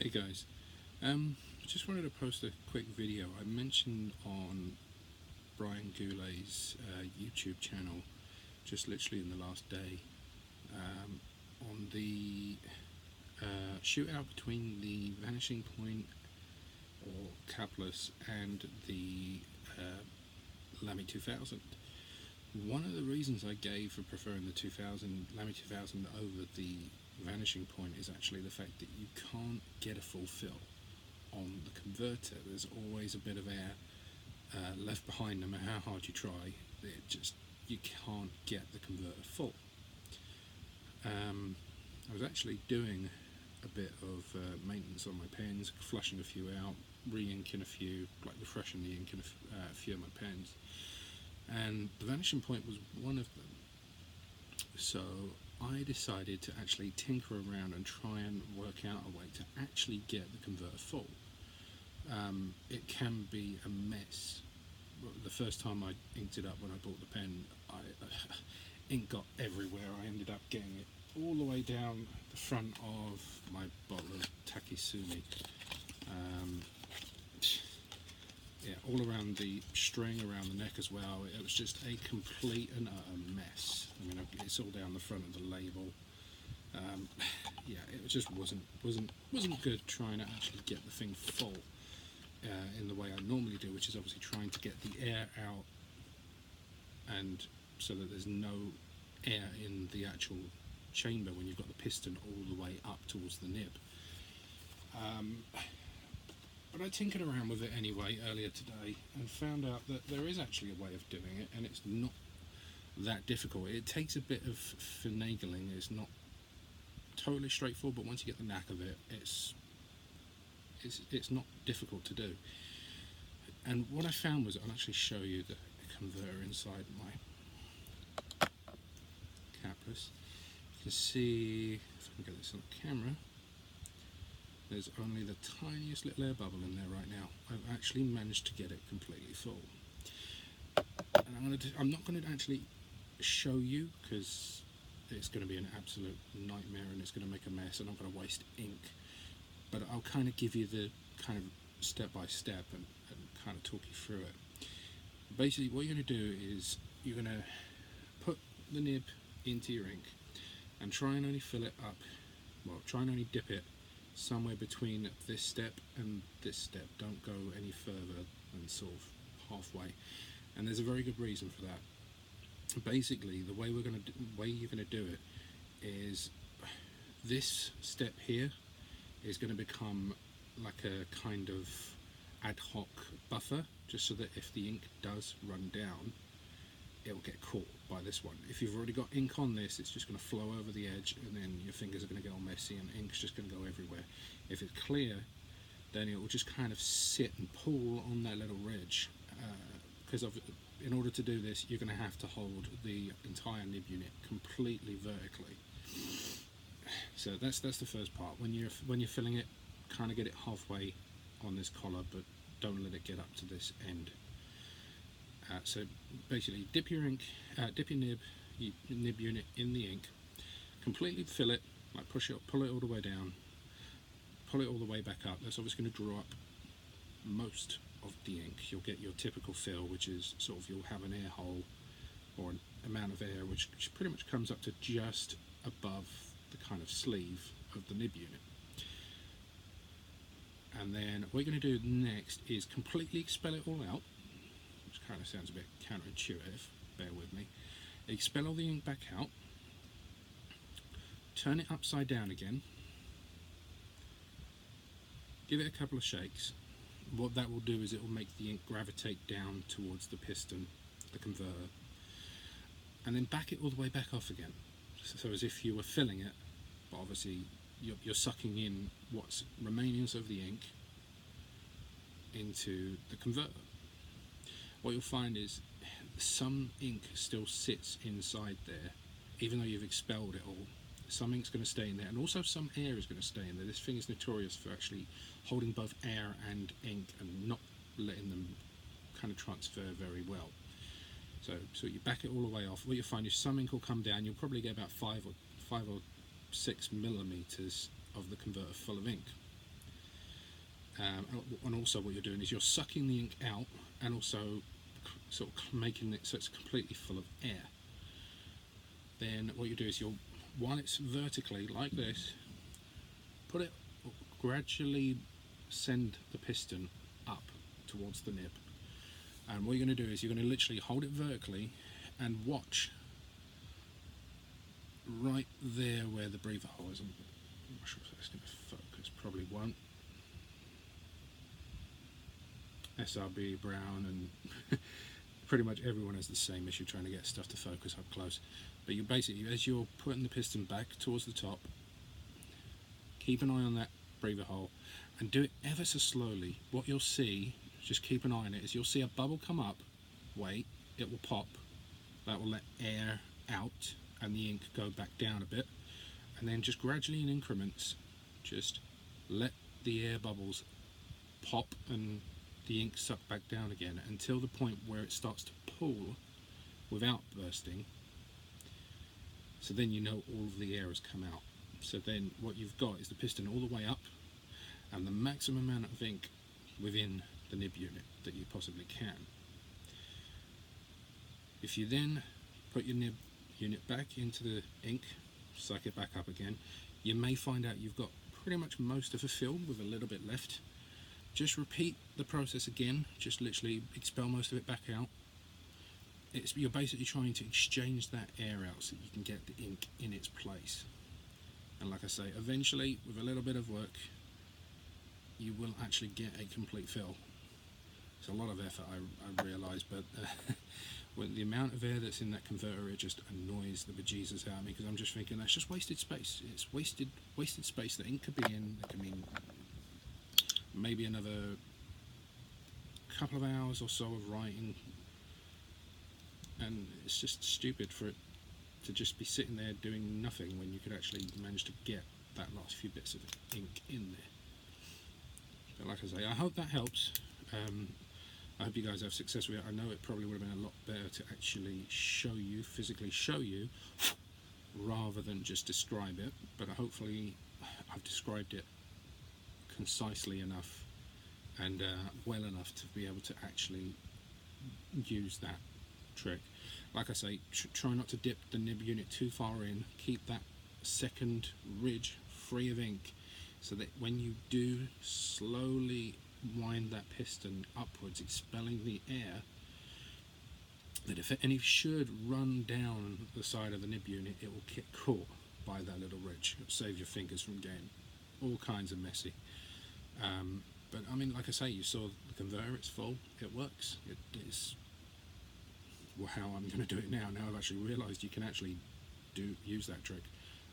Hey guys, just wanted to post a quick video. I mentioned on Brian Goulet's YouTube channel, just literally in the last day, on the shootout between the Vanishing Point or Capless and the Lamy 2000. One of the reasons I gave for preferring the Lamy 2000 over the Vanishing Point is actually the fact that you can't get a full fill on the converter. There's always a bit of air left behind, no matter how hard you try. You can't get the converter full. I was actually doing a bit of maintenance on my pens, flushing a few out, re-inking a few, like refreshing the ink in a few of my pens, and the Vanishing Point was one of them. So I decided to actually tinker around and try and work out a way to actually get the converter full. It can be a mess. The first time I inked it up when I bought the pen, ink got everywhere. I ended up getting it all the way down the front of my bottle of Takisumi. Yeah, all around the string, around the neck as well. It was just a complete and utter mess. I mean, it's all down the front of the label. Yeah, it just wasn't good trying to actually get the thing full in the way I normally do, which is obviously trying to get the air out, and so that there's no air in the actual chamber when you've got the piston all the way up towards the nib. But I tinkered around with it anyway earlier today and found out that there is actually a way of doing it, and it's not that difficult. It takes a bit of finagling. It's not totally straightforward, but once you get the knack of it, it's not difficult to do. And what I found was, I'll actually show you the converter inside my Capless. You can see, if I can get this on the camera, there's only the tiniest little air bubble in there right now. I've actually managed to get it completely full. And I'm not going to actually show you, because it's going to be an absolute nightmare and it's going to make a mess and I'm going to waste ink. But I'll kind of give you the kind of step by step and kind of talk you through it. Basically, what you're going to do is you're going to put the nib into your ink and try and only fill it up, well, try and only dip it somewhere between this step and this step. Don't go any further than sort of halfway, and there's a very good reason for that. Basically, the way you're going to do it is this step here is going to become like a kind of ad hoc buffer, just so that if the ink does run down, it will get caught by this one. If you've already got ink on this, it's just going to flow over the edge, and then your fingers are going to get all messy and ink's just going to go everywhere. If it's clear, then it will just kind of sit and pull on that little ridge, because in order to do this, you're going to have to hold the entire nib unit completely vertically. So that's the first part. When you're filling it, kind of get it halfway on this collar, but don't let it get up to this end. So basically, dip your nib unit in the ink, completely fill it, like pull it all the way down, pull it all the way back up. That's obviously going to draw up most of the ink. You'll get your typical fill, which is sort of, you'll have an air hole or an amount of air which pretty much comes up to just above the kind of sleeve of the nib unit. And then what you're going to do next is completely expel it all out, which kind of sounds a bit counterintuitive, bear with me. Expel all the ink back out, turn it upside down again, give it a couple of shakes. What that will do is it will make the ink gravitate down towards the piston, the converter, and then back it all the way back off again. So as if you were filling it, but obviously you're sucking in what's remaining of the ink into the converter. What you'll find is some ink still sits inside there, even though you've expelled it all. Some ink's going to stay in there, and also some air is going to stay in there. This thing is notorious for actually holding both air and ink and not letting them kind of transfer very well. So you back it all the way off. What you'll find is some ink will come down. You'll probably get about 5 or 6 millimeters of the converter full of ink. And also what you're doing is you're sucking the ink out and also sort of making it so it's completely full of air. Then what you do is while it's vertically like this, put it, gradually send the piston up towards the nib. And what you're going to do is you're going to literally hold it vertically and watch right there where the breather hole is. I'm not sure if that's going to focus, probably won't. SRB, Brown, and pretty much everyone has the same issue trying to get stuff to focus up close. But you basically, as you're putting the piston back towards the top, keep an eye on that breather hole and do it ever so slowly. What you'll see, just keep an eye on it, is you'll see a bubble come up, wait, it will pop, that will let air out and the ink go back down a bit, and then just gradually in increments just let the air bubbles pop and the ink suck back down again until the point where it starts to pull without bursting. So then you know all of the air has come out. So then what you've got is the piston all the way up and the maximum amount of ink within the nib unit that you possibly can. If you then put your nib unit back into the ink, suck it back up again, you may find out you've got pretty much most of a fill with a little bit left. Just repeat the process again, just literally expel most of it back out. You're basically trying to exchange that air out so that you can get the ink in its place. And like I say, eventually with a little bit of work you will actually get a complete fill. It's a lot of effort, I realise, but when the amount of air that's in that converter, it just annoys the bejesus out of me, because I'm just thinking that's just wasted space. It's wasted space. The ink could be in, it could mean maybe another couple of hours or so of writing, and it's just stupid for it to just be sitting there doing nothing when you could actually manage to get that last few bits of ink in there. But like I say, I hope that helps. I hope you guys have success with it. I know it probably would have been a lot better to actually physically show you, rather than just describe it, but hopefully I've described it concisely enough and well enough to be able to actually use that trick. Like I say, try not to dip the nib unit too far in, keep that second ridge free of ink, so that when you do slowly wind that piston upwards, expelling the air, that if any should run down the side of the nib unit, it will get caught by that little ridge. It'll save your fingers from getting all kinds of messy. But I mean, like I say, you saw the converter, it's full, it works. It is how I'm going to do it now. Now I've actually realised you can actually use that trick.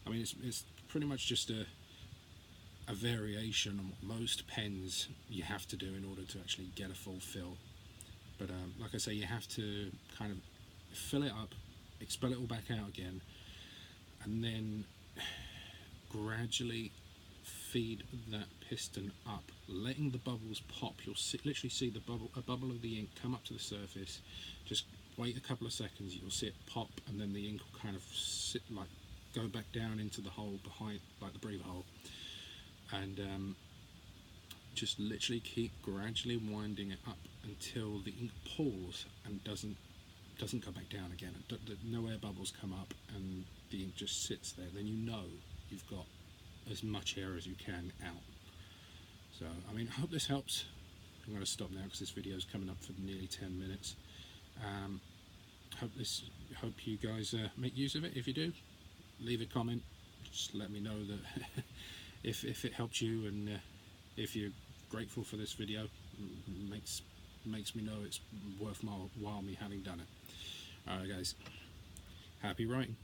I mean, it's pretty much just a variation on what most pens you have to do in order to actually get a full fill. But like I say, you have to kind of fill it up, expel it all back out again, and then gradually feed that piston up, letting the bubbles pop. You'll literally see a bubble of the ink come up to the surface. Just wait a couple of seconds, you'll see it pop, and then the ink will kind of go back down into the hole behind, like the breather hole, and just literally keep gradually winding it up until the ink pulls and doesn't go back down again. No air bubbles come up and the ink just sits there. Then you know you've got as much air as you can out. So I mean, I hope this helps. I'm going to stop now because this video is coming up for nearly 10 minutes. Hope you guys make use of it. If you do, leave a comment. Just let me know that if it helped you, and if you're grateful for this video, makes me know it's worthwhile me having done it. Alright guys, happy writing.